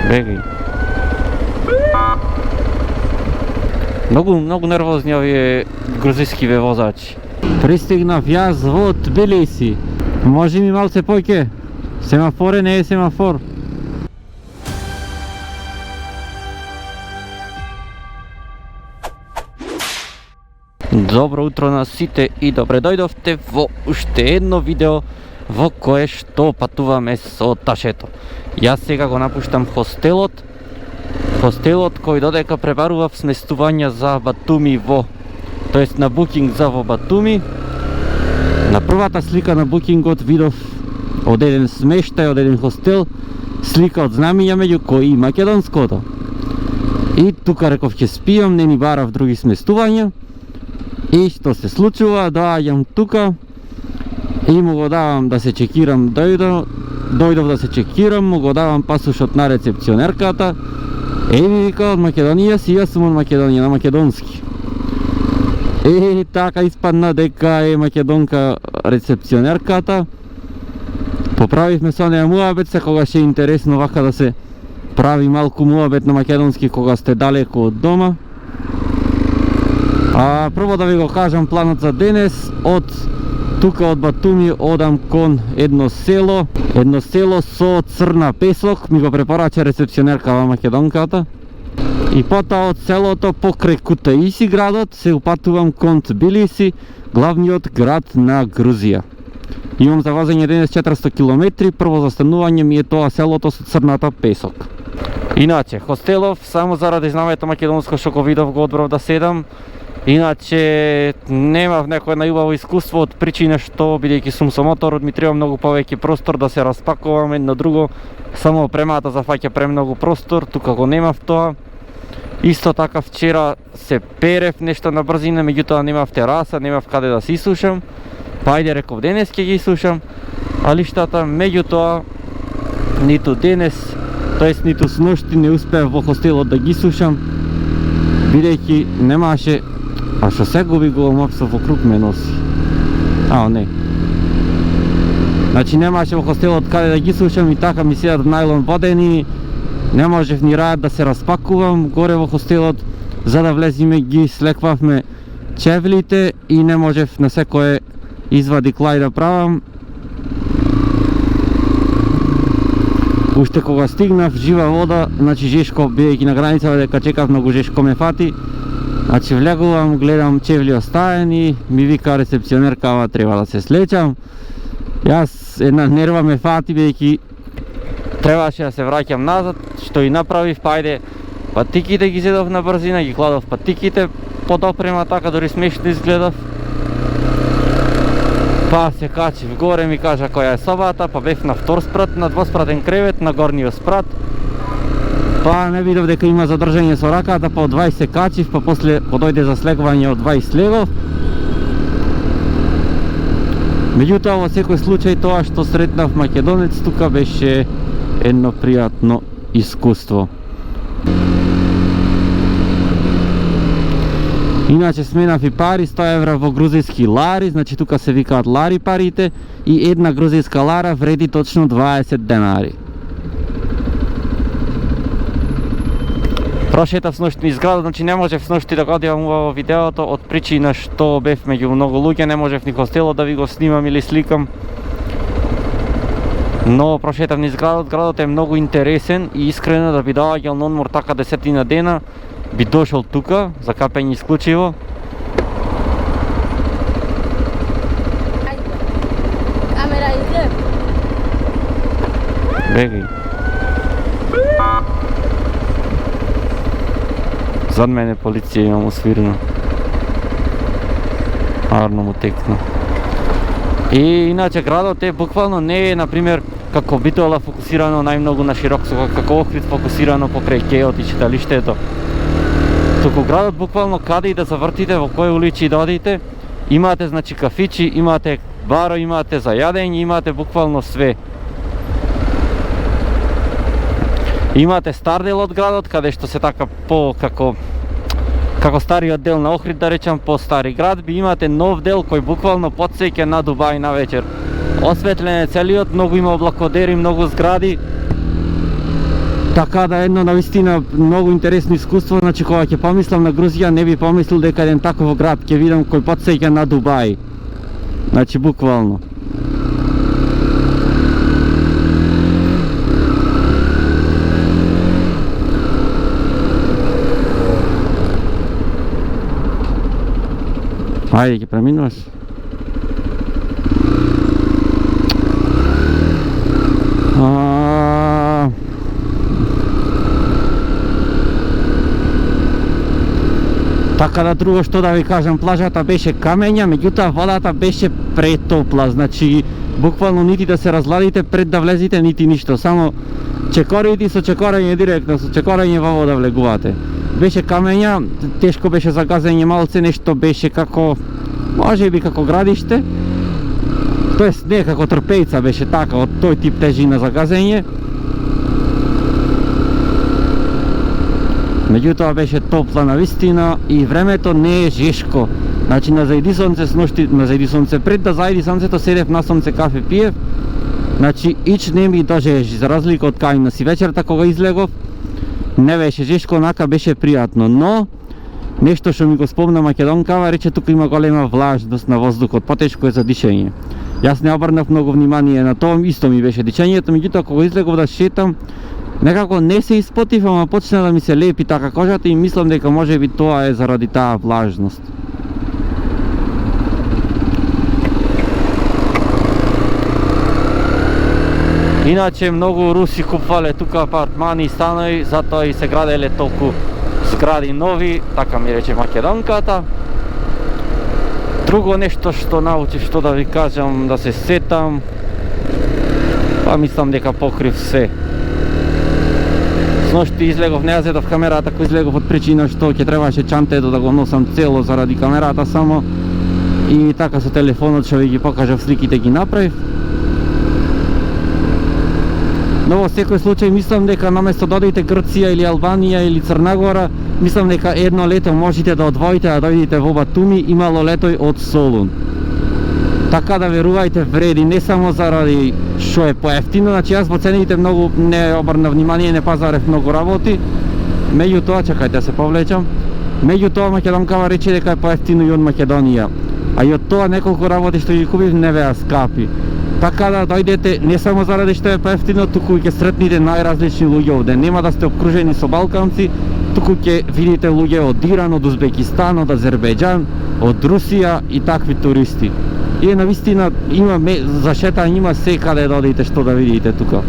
Бегај. Много нервозни овие грузискиве возачи. Пристигнав јас во Тбилиси. Може ми малце поќе? Семафоре не е семафор. Добро утро на сите и добре дојдовте во уште едно видео во кое што патуваме со ташето. Јас сега го напуштам хостелот кој додека пребарував сместувања за Батуми тоест на букинг за во Батуми. На првата слика на букингот видов од еден смештај, од еден хостел, слика од знамиња меѓу кои и македонското. И тука реков ќе спијам, не ни барав други сместувања. И што се случува, доаѓам тука и му го давам да се чекирам, дојдов да се чекирам, му го давам пасушот на рецепционерката. Ми вика од Македонија си, јас сум од Македонија, на македонски. Така испадна дека е македонка рецепционерката. Поправивме со неја муабет, секогаш е интересно вака да се прави малку муабет на македонски кога сте далеко од дома. Прво да ви го кажам планот за денес. Тука од Батуми одам кон едно село со црна песок, ми го препорача рецепционерка во македонката. И потоа од селото покрај Кутаиси градот се упатувам кон Тбилиси, главниот град на Грузија. Имам за возење денес 400 км, прво застанување ми е тоа селото со црната песок. Иначе, хостелов, само заради знамето македонско што го видов го одбрав да седам. Иначе немав некој најубаво искуство од причина што бидејќи сум со моторот ми треба многу повеќе простор да се распакувам едно друго. Само премата зафаќа премногу простор, тука го немав тоа. Исто така вчера се перев нешто на брзина, меѓутоа немав тераса, немав каде да се исушам. Па ајде реков денес ќе ги исушам алиштата, меѓутоа ниту денес, тоест ниту сношти не успеав во хостелот да ги исушам, бидејќи немаше. А што се губи Google Maps вокруг ме носи? Не. Значи немаше во хостелот каде да ги сушам и така ми седат најлон водени. Не можев ни рајат да се распакувам горе во хостелот. За да влезиме ги слеквавме чевлите и не можев на секое извади клај да правам. Уште кога стигнав жива вода, значи жешко, бидејќи на граница дека чекав многу жешко ме фати. Значи влегувам, гледам чевли остаени, ми вика рецепционерка, треба да се слечам. Јас една нерва ме фати, бидејќи требаше да се враќам назад, што и направив, па ајде патиките ги зедов на брзина, ги кладов патиките под опрема, така дори смешно изгледав. Па се качив горе, ми кажа која е собата, па бев на втор спрат, на двоспратен кревет, на горниот спрат. Па не видов дека има задржање со раката, па од 20 се качив, па после подојде за слегување од 20 слегов. Меѓутоа во секој случај тоа што сретнав македонец тука беше едно пријатно искуство. Иначе сменав и пари, 100 евра во грузиски лари, значи тука се викаат лари парите, и една грузиска лара вреди точно 20 денари. Прошетав сношти низ градот, значи не можев сношти да го одивам во видеото од причина што бев меѓу многу луѓе, не можев ни хостелот да ви го снимам или сликам. Но прошетав низ градот, градот е многу интересен и искрено да би доаѓал на одмор така 10 дена, би дошол тука, за капење исклучиво. Камера иде. Бегај. Зад мене полиција имам освирено. Арно му текна. И иначе градот е буквално не е, например, како Битола фокусирано најмногу на Широкско, како Охрид фокусирано покрај Кеот и читалиштето. Туку градот буквално каде и да завртите, во кои улици да одите, имате значи кафичи, имате баро, имате за јадење, имате буквално све. Имате стар дел од градот, каде што се така како стариот дел на Охрид, да речам, по стари град, би имате нов дел кој буквално потсеќа на Дубај на вечер. Осветлен е целиот, многу има облакодери, многу згради. Така да едно навистина многу интересно искуство, значи кога ќе помислам на Грузија не би помислил дека еден таков град ќе видам кој потсеќа на Дубај. Значи буквално. Ајде, ќе преминуваш. Така да друго што да ви кажам, плажата беше камења, меѓутоа водата беше претопла, значи буквално нити да се разладите пред да влезете, нити ништо, само чекорите со чекорање директно, со чекорање во вода влегувате. Беше камења, тешко беше за газење малце, нешто беше како, може би како градиште, тоест не како трпејца беше така, од тој тип тежина за газење. Меѓутоа беше топла навистина и времето не е жешко. Значи на зајди сонце с ношти, на зајди сонце пред да зајди сонцето седев на сонце кафе пиев. Значи ич не ми дожежи, за разлика од кај на си вечерта кога излегов. Не беше жешко, онака беше пријатно, но нешто што ми го спомна македонкава, рече тука има голема влажност на воздухот, потешко е за дишење. Јас не обрнав многу внимание на тоа, исто ми беше дишењето, меѓутоа кога излегов да шетам, некако не се испотив, ама почна да ми се лепи така кожата и мислам дека може би тоа е заради таа влажност. Иначе многу руси купвале тука апартмани и станови, затоа и се граделе толку згради нови, така ми рече македонката. Друго нешто што научив, што да ви кажам, да се сетам, па мислам дека покрив се. Сношти излегов, не ја зедов камерата, кој излегов од причина што ќе требаше чантето да го носам цело заради камерата само и така со телефонот што ви ги покажав сликите ги направив. Но во секој случај мислам дека наместо да одите Грција или Албанија или Црна Гора, мислам дека едно лето можете да одвоите да дојдете во Батуми, имало летој од Солун. Така да верувајте, вреди, не само заради што е поевтино, значи јас во цените многу не обрна внимание, не пазарев многу работи. Меѓутоа, чекајте да се повлечам. Меѓутоа македонкава рече дека е поевтино и од Македонија. А и од тоа неколку работи што ги купив не беа скапи. Така да дојдете не само заради што е поевтино, туку ќе сретнете најразлични луѓе овде. Нема да сте обкружени со балканци, туку ќе видите луѓе од Иран, од Узбекистан, од Азербејџан, од Русија и такви туристи. И навистина има за шетање, има секаде да одите што да видите тука.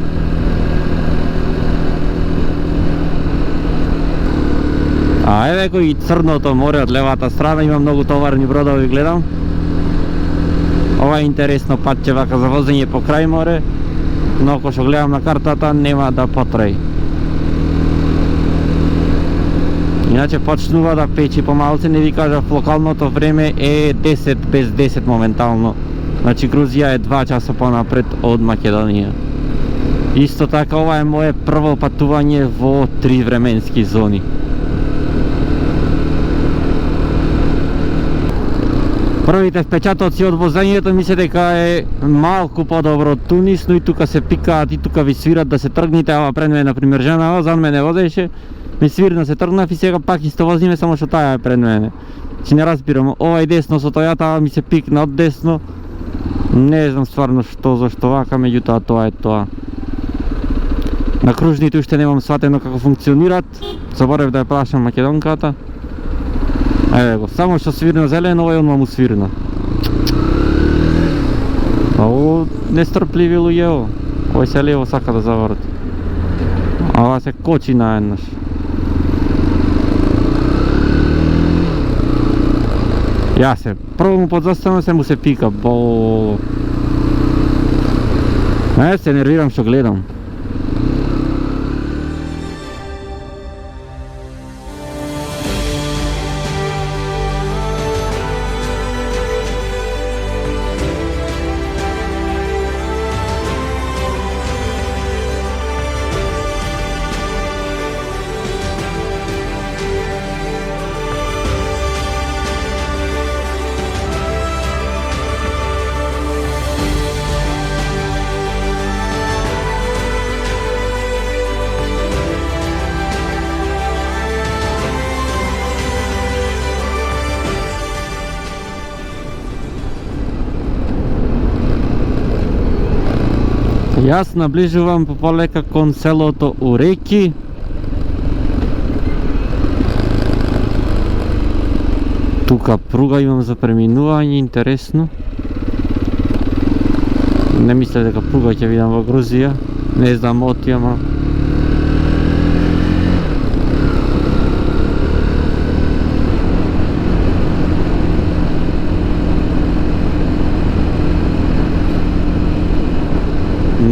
А еве го и Црното море од левата страна, има многу товарни бродови, гледам. Ова е интересно патче вака за возење по крај море, но ако што гледам на картата нема да потраи. Иначе почнува да печи помалце, не ви кажав, локалното време е 10 без 10 моментално. Значи Грузија е 2 часа понапред од Македонија. Исто така ова е мое прво патување во 3 временски зони. Првите впечатоци од возењето ми се дека е малку подобро од Тунис, но и тука се пикаат и тука ви свират да се тргнете, ава пред мене например жена, зад мене возеше, ми свирна се тргнав и сега пак исто возиме, само што таа е пред мене. Че не разбирам, овај десно со Тојата ми се пикна од десно. Не знам стварно што, зашто вака, меѓутоа тоа е тоа. На кружните уште немам сватено како функционират, заборев да ја прашам македонката. Еве го, само што свирна зелено, овај одма му свирна. Ово нестрпливи луѓе ово. Овој се лево сака да заврти. Ова се кочи наеднаш. Ја се, прво му подзастана се му се пика, бо... се нервирам што гледам. Јас наближувам полека кон селото Уреки. Тука пруга имам за преминување, интересно. Не мислев дека пруга ќе видам во Грузија. Не знам оти, ама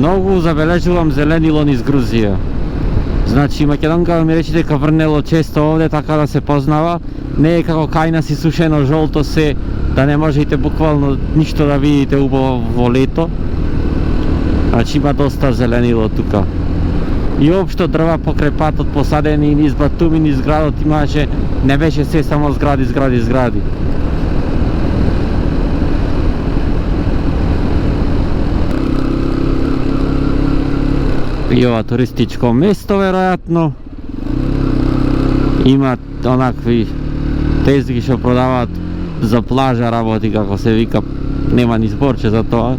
многу забележувам зеленило низ Грузија. Значи македонка ми рече дека врнело често овде, така да се познава. Не е како кај нас исушено жолто се, да не можете буквално ништо да видите убаво во лето. Значи има доста зеленило тука. И општо дрва покрај патот посадени низ Батуми, низ градот имаше, не беше се само згради, згради, згради. И ова туристичко место веројатно има онакви тезги што продаваат за плажа работи, како се вика, нема ни зборче за тоа,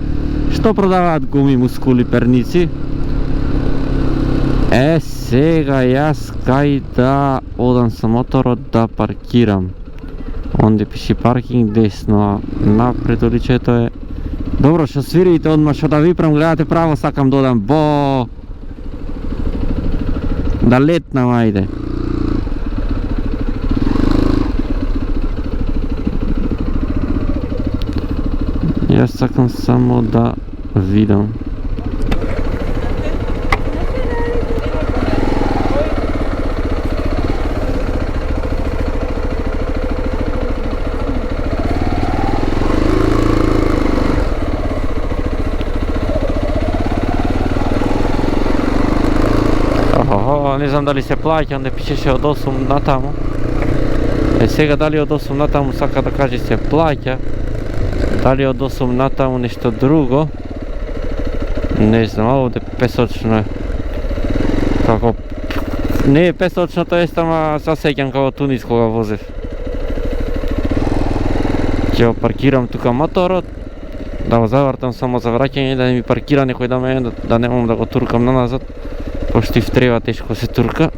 што продаваат гуми, мускули, перници. Сега јас кај да одам со моторот да паркирам. Онде пише паркинг десно, а напред уличето е. Добро, што свирите одма, што да випрам, гледате право, сакам да одам да летнам, ајде. Јас сакам само да видам. Не знам дали се плаќа, онде пишеше од 8 натаму. Сега дали од 8 натаму сака да каже се плаќа, дали од 8 натаму нешто друго, не знам. Овде песочно е. Како не е песочно, тоа е, ама се сеќам како Тунис кога возев. Ќе паркирам тука моторот, да го завртам само за враќање, да не ми паркира некој до мене, да немам да го туркам наназад. Пошто и втреба тешко се турка.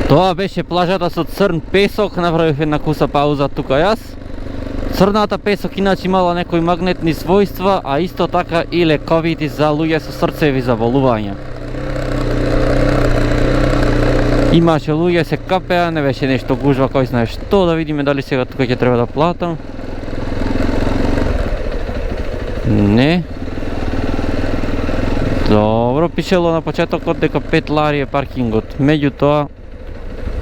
Тоа беше плажата со црн песок, направив една куса пауза тука јас. Црната песок иначе имала некои магнетни својства, а исто така и лековити за луѓе со срцеви заболувања. Имаше луѓе се капеа, не беше нешто гужва, кој знае што. Да видиме дали сега тука ќе треба да платам. Не. Добро, пишело на почетокот дека 5 лари е паркингот. Меѓутоа,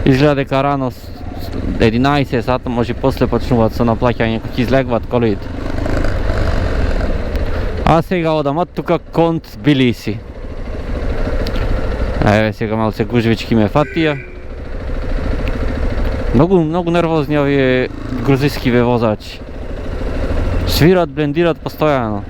изгледа дека рано 11 сата, може после почнуваат со наплаќање кога ќе излегуваат колите. А сега одам од тука кон Тбилиси. Еве сега малце гужвички ме фатија. Многу нервозни овие грузиски возачи. Свират, блендират постојано.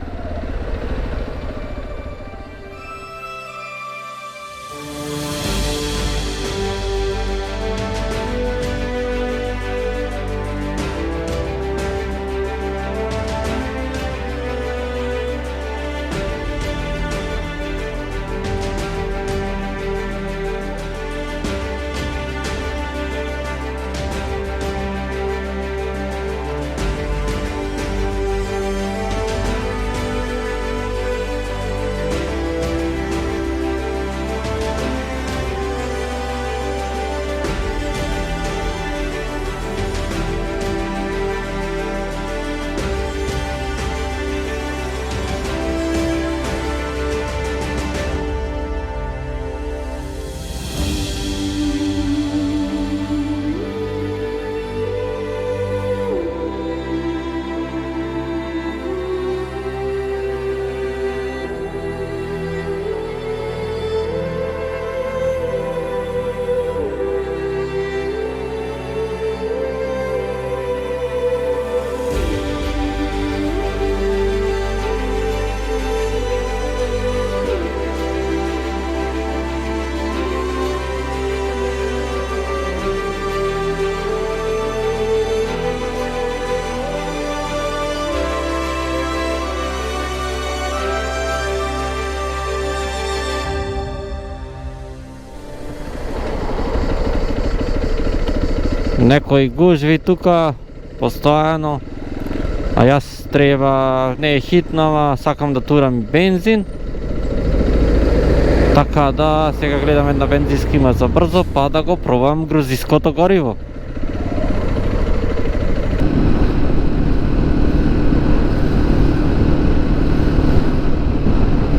Некои гужви тука постојано, а јас треба, не е хитно, ама сакам да турам бензин. Така да сега гледам една бензинска има за брзо, па да го пробам грузиското гориво.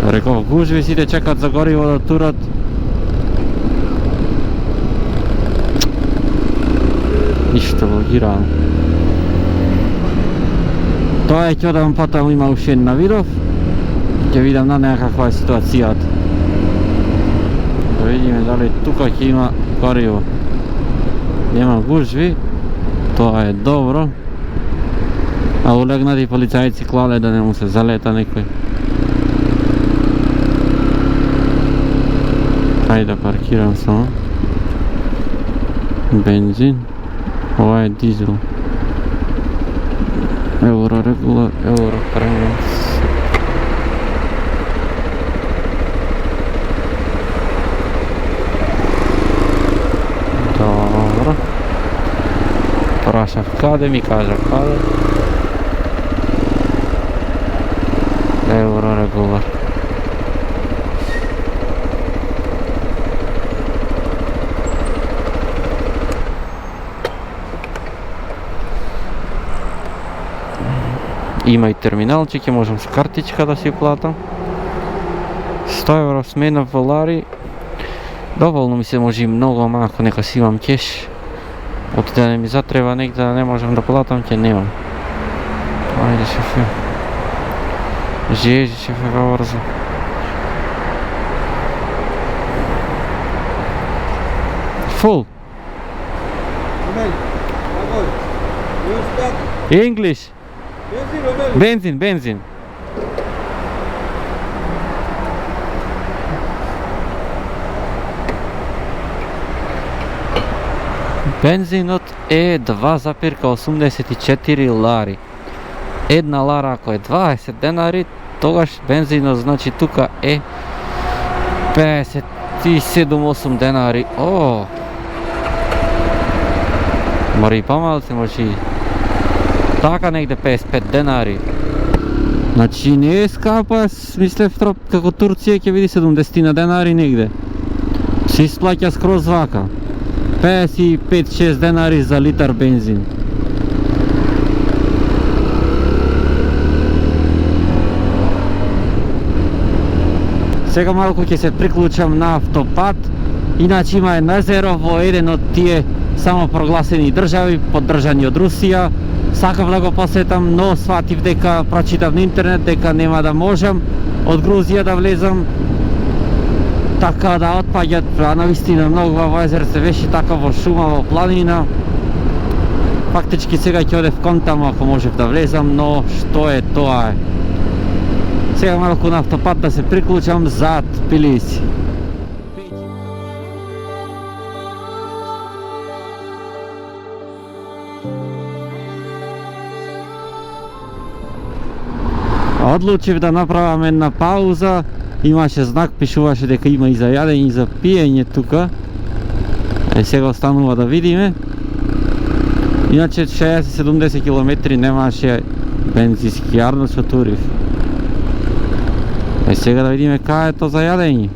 Реков, гужви сите чекат за гориво да турат. Ништо блокирано. Тоа е ќе одам потом, има уште една видов. Ќе видам на неја каква е ситуацијата. Да видиме дали тука ќе има гориво. Нема гужви, тоа е добро. А улегнати полицајци клале да не му се залета некој. Ајде да паркирам само. Бензин. Ова е дизел. Евро регулар, евро пренос. Добро. Прашав каде, ми кажа каде. Евро регулар. Има и терминалчик, можам с картичка да си платам. 100 евро смена во лари. Доволно ми се може и многу, ама ако нека си имам кеш, од да не ми затреба негде да не можам да платам, ќе немам. Ајде шефе. Жежи шефе брзо. Full. English. Benzin, benzin. Бензинот е 2,84 лари. Една лара ако е 20 денари, тогаш бензинот значи тука е 57-8 денари. О! Мори и помалце, може и така негде 55 денари. Значи не е скапа, јас мислев како Турција ќе види 70 на денари негде. Се исплаќа скроз вака. 55-6 денари за литар бензин. Сега малку ќе се приклучам на автопат. Иначе има една езеро во еден од тие само прогласени држави, поддржани од Русија. Сакав да го посетам, но сватив дека, прочитав на интернет дека нема да можам од Грузија да влезам. Така да отпаѓат, а навистина многу во езерце беше така во шума, во планина. Фактички сега ќе одев контам ако можев да влезам, но што е тоа е. Сега малку на автопат да се приклучам зад Тбилиси. Одлучив да направам една пауза. Имаше знак, пишуваше дека има и за јадење и за пиење тука. Сега останува да видиме. Иначе 60-70 км немаше бензински јарно со турив. Сега да видиме кај е то за јадење.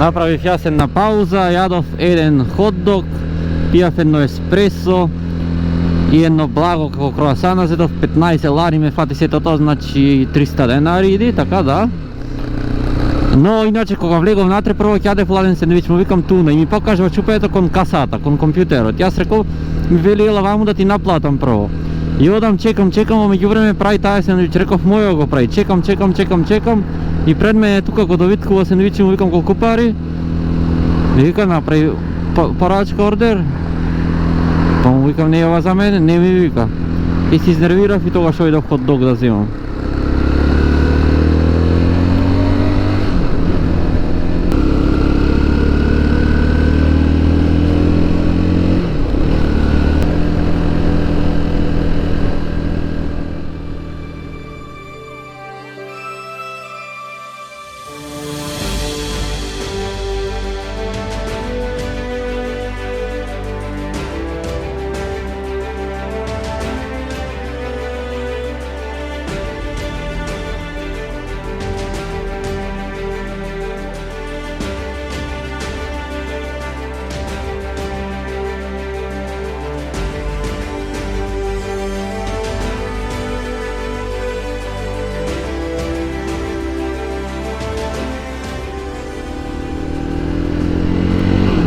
Направив јас една пауза, јадов еден хот-дог, пијав едно еспресо и едно благо како круасана, зедов 15 лари ме фати сето тоа, значи 300 денари иди, така да. Но иначе кога влегов натре, прво ќе јадев ладен сендвич, му викам туна и ми покажа чупеето кон касата, кон компјутерот. Јас рекол, ми вели ела ваму да ти наплатам прво. И одам, чекам, а меѓувреме прави таа сендвич, реков мојот го прави, чекам. И пред мене тука го довиткува сендвич и му викам колку пари. Ми вика направи порачка ордер. Па му викам не е ова за мене, не ми вика. И се изнервирав и тогаш ојдов хот-дог да земам.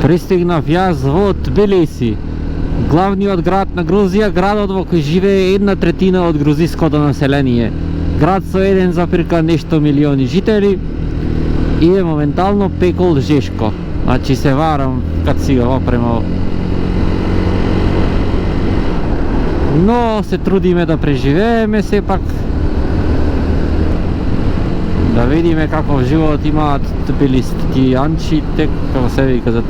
Пристигнав јас во Тбилиси, главниот град на Грузија, градот во кој живее 1/3 од грузиското население. Град со 1, нешто милиони жители и е моментално пекол Жешко. Значи се варам кад си го опремал. Но се трудиме да преживееме сепак. Да видиме каков живот имаат тбилистијанците, како се вика за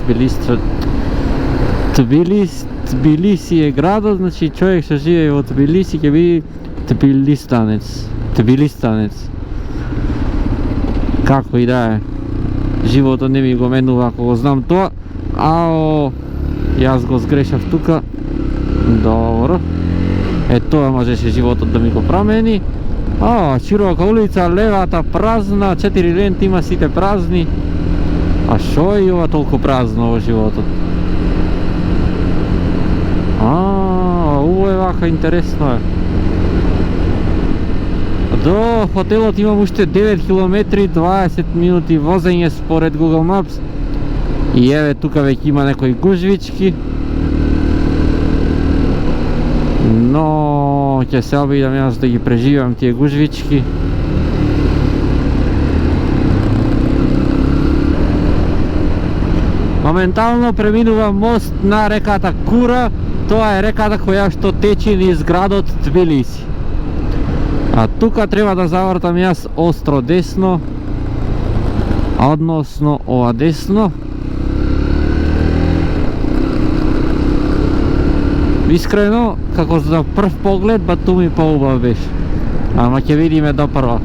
Тбилиси е градот, значи човек што живее во Тбилиси ќе биде тбилистанец. Како и да е, животот не ми го менува ако го знам тоа. Ао, јас го сгрешав тука. Добро. Е, тоа можеше животот да ми го промени. Широка улица, левата празна, 4 ленти има, сите празни. А шо е ова толку празно во животот? Ово е вака интересно е. До хотелот имам уште 9 км 20 минути возење според Google Maps. И еве тука веќе има некои гужвички. Но ќе се обидам јас да ги преживам тие гужвички. Моментално преминувам мост на реката Кура. Тоа е реката која што течи низ градот Тбилиси. А тука треба да завртам јас остро десно, односно ова десно. Искрено, како за прв поглед, Батуми поубав беше. Ама ќе видиме до прва.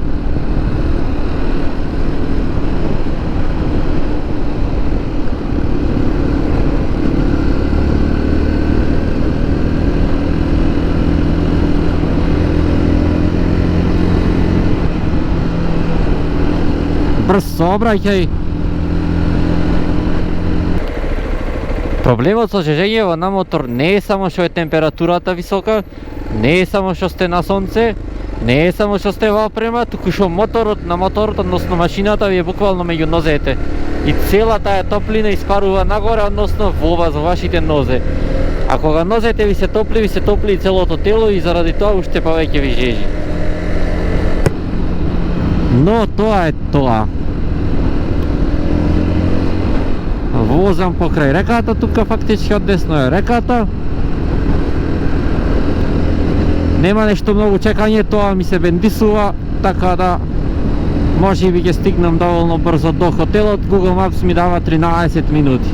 Брз сообраќај. Проблемот со жежење на мотор не е само што е температурата висока, не е само што сте на сонце, не е само што сте во опрема, туку што моторот, односно машината ви е буквално меѓу нозете. И цела таа топлина испарува нагоре, односно во вас, во вашите нозе. А кога нозете ви се топли и целото тело и заради тоа уште повеќе ви жежи. Но тоа е тоа. Возам покрај реката, тука фактички од десно е реката. Нема нешто многу чекање, тоа ми се бендисува, така да може би ќе стигнам доволно брзо до хотелот. Google Maps ми дава 13 минути.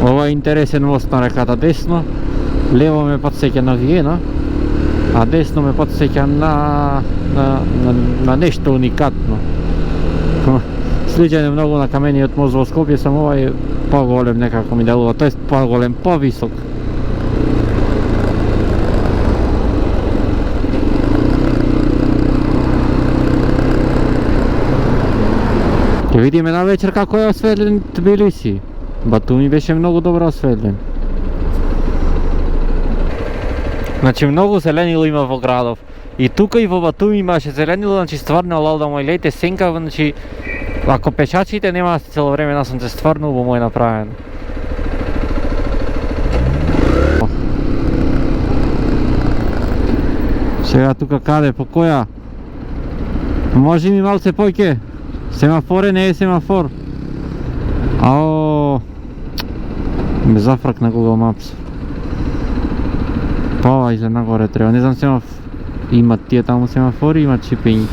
Ова е интересен мост на реката десно. Лево ме подсеќа на Виена, а десно ме подсеќа на нешто уникатно. Сличен е многу на камениот мост во Скопје, само ова е поголем некако ми делува, тоест поголем, повисок. Ќе видиме на вечер како е осветлен Тбилиси. Батуми беше многу добро осветлен. Значи многу зеленило има во градов. И тука и во Батуми имаше зеленило, значи стварно лалда мој лете сенка, значи ако пешачите нема цело време на сонце, стварно убаво е направено. Сега тука каде, по која? Може ми малце појке? Семафоре, не е семафор. Ао, ме зафрак на Google Maps. Па, изле нагоре треба, не знам семафор. Имат тие таму семафори, имат чипењи.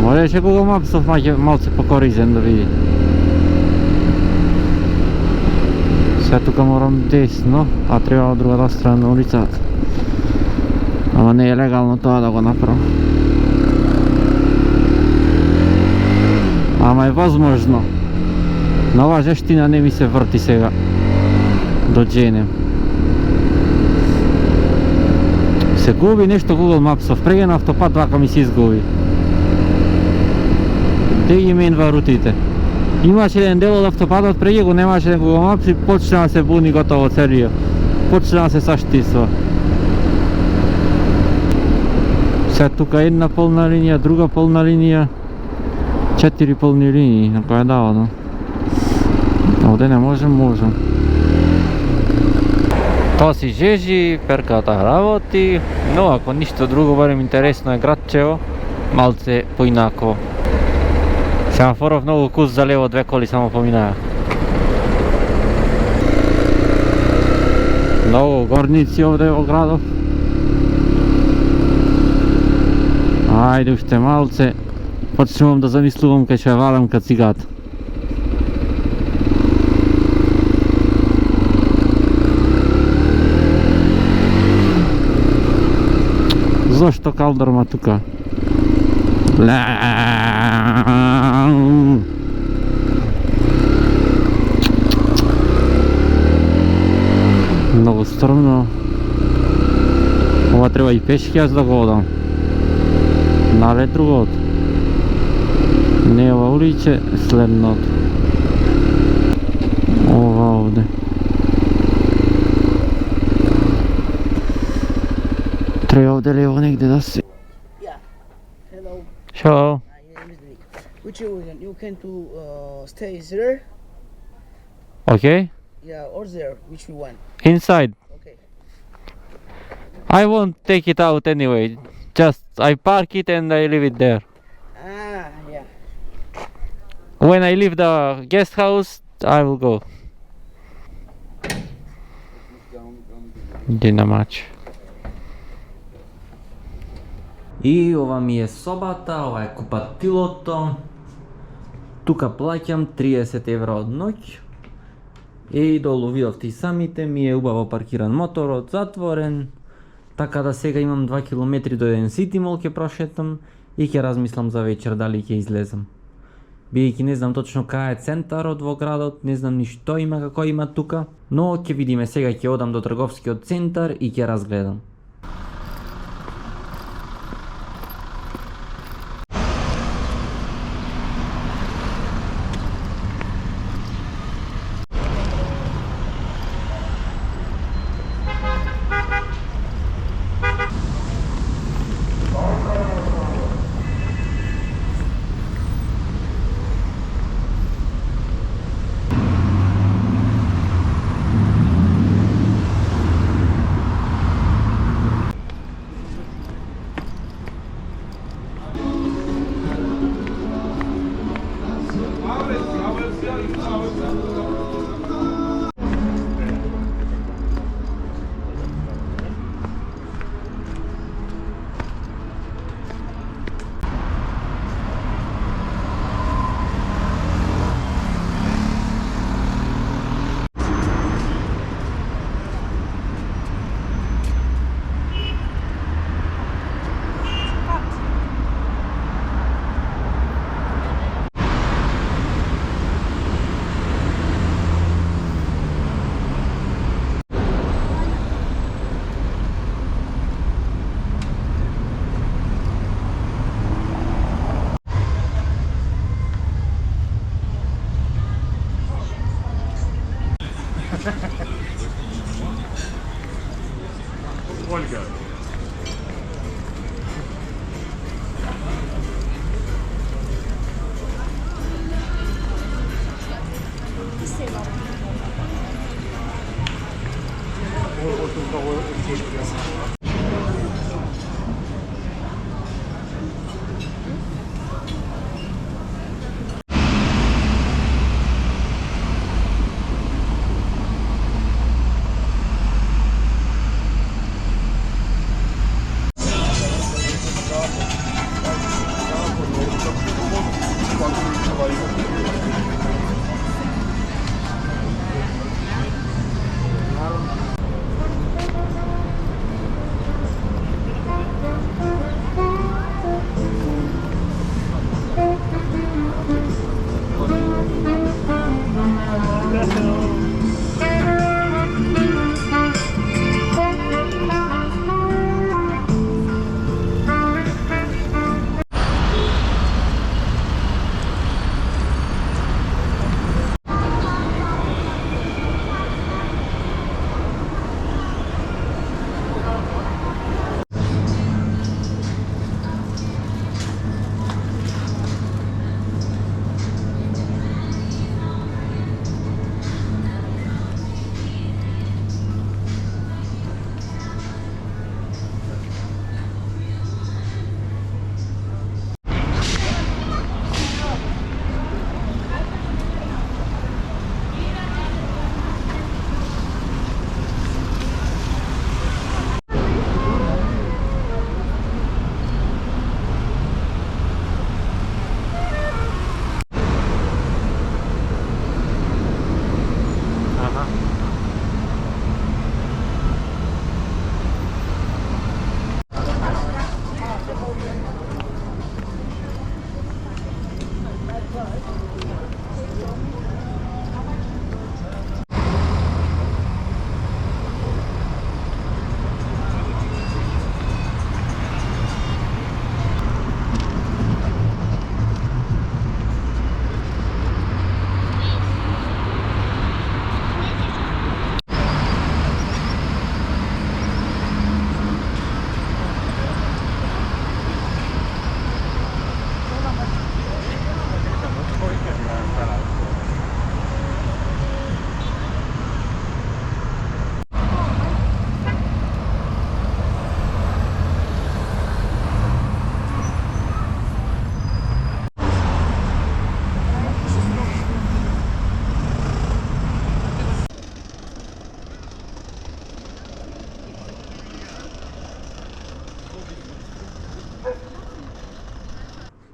Можеше Google Maps малце покоризен да види. Сега тука морам десно, а треба од другата страна на улицата. Ама не е легално тоа да го направам. Ама е возможно. На ова жештина не ми се врти сега. До дженем. Се губи нешто Google Maps-ов, преге на автопат вака ми се изгуби. Де ги менва рутите? Имаше еден дел од автопатот, преге го немаше Google Maps и почна да се буни готово целиот. Почна да се саштисва. Sad tuka jedna polna linija, druga polna linija, 4 polne linije na koje je davano. Ovdje ne možem. To si žeži, perkata работи, no ako ništa drugo, barem interesno je gradčevo, malce poinako. Semaforov mnogo kus za levo, dve koli samo pominajo. Mnogo gornici ovdje u gradu. Ajde ušte malce, počnem da zamislujem kaj še valam kad cigat. Zašto kaldor ma tuka? Много strmno. Ova treba i peški jaz da hodam. Nale drugod. Ne ova uliče, slednot. Ova ovdje. Treba ovdje lijevo negdje da se... Yeah. Hello. Hello. My name is Nick. Which you can to stay there? Okay. Yeah, or there, which you want. Inside. Okay. I won't take it out anyway. Just I park it and I leave it there. Ah, yeah. When I leave the guest house, I will go. Gdje na mač. I ova mi je sobata, ova je kupatiloto. Tuka plaćam 30 € od noć. I dolu vidovti samite mi je ubavo parkiran motor, zatvoren. Така да сега имам 2 км до един City Mall ке прошетам и ке размислам за вечер дали ке излезам. Бидејќи не знам точно кај е центарот во градот, не знам ни што има, како има тука, но ќе видиме сега, ќе одам до трговскиот центар и ќе разгледам. Ольга.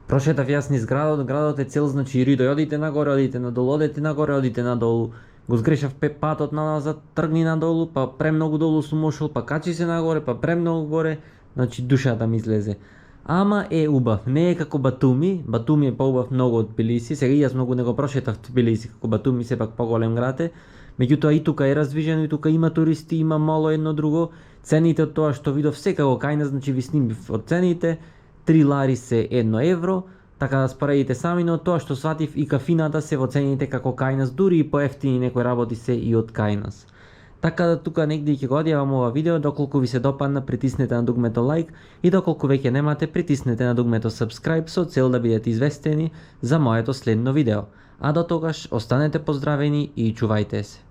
Прошетав јас низ градот, градот е цел, значи Ридој, одите нагоре, одите надолу, одите нагоре, одите надолу. Го сгрешав патот назад, тргни надолу, па премногу долу сум ошол, па качи се нагоре, па премногу горе, значи душата ми излезе. Ама е убав, не е како Батуми, Батуми е поубав многу од Тбилиси, сега и јас многу не го прошетав Тбилиси, како Батуми сепак поголем град е, меѓутоа и тука е раздвижено, и тука има туристи, има мало едно друго, цените од тоа што видов секако кај нас, значи ви снимив од цените, 3 лари се 1 евро, така да споредите сами, но тоа што сватив и кафината се во цените како кај нас, дури и поевтини некои работи се и од кај нас. Така да тука негде ќе го одјавам ова видео, доколку ви се допадна притиснете на дугмето лайк и доколку веќе немате притиснете на дугмето subscribe со цел да бидете известени за моето следно видео. А до тогаш останете поздравени и чувајте се.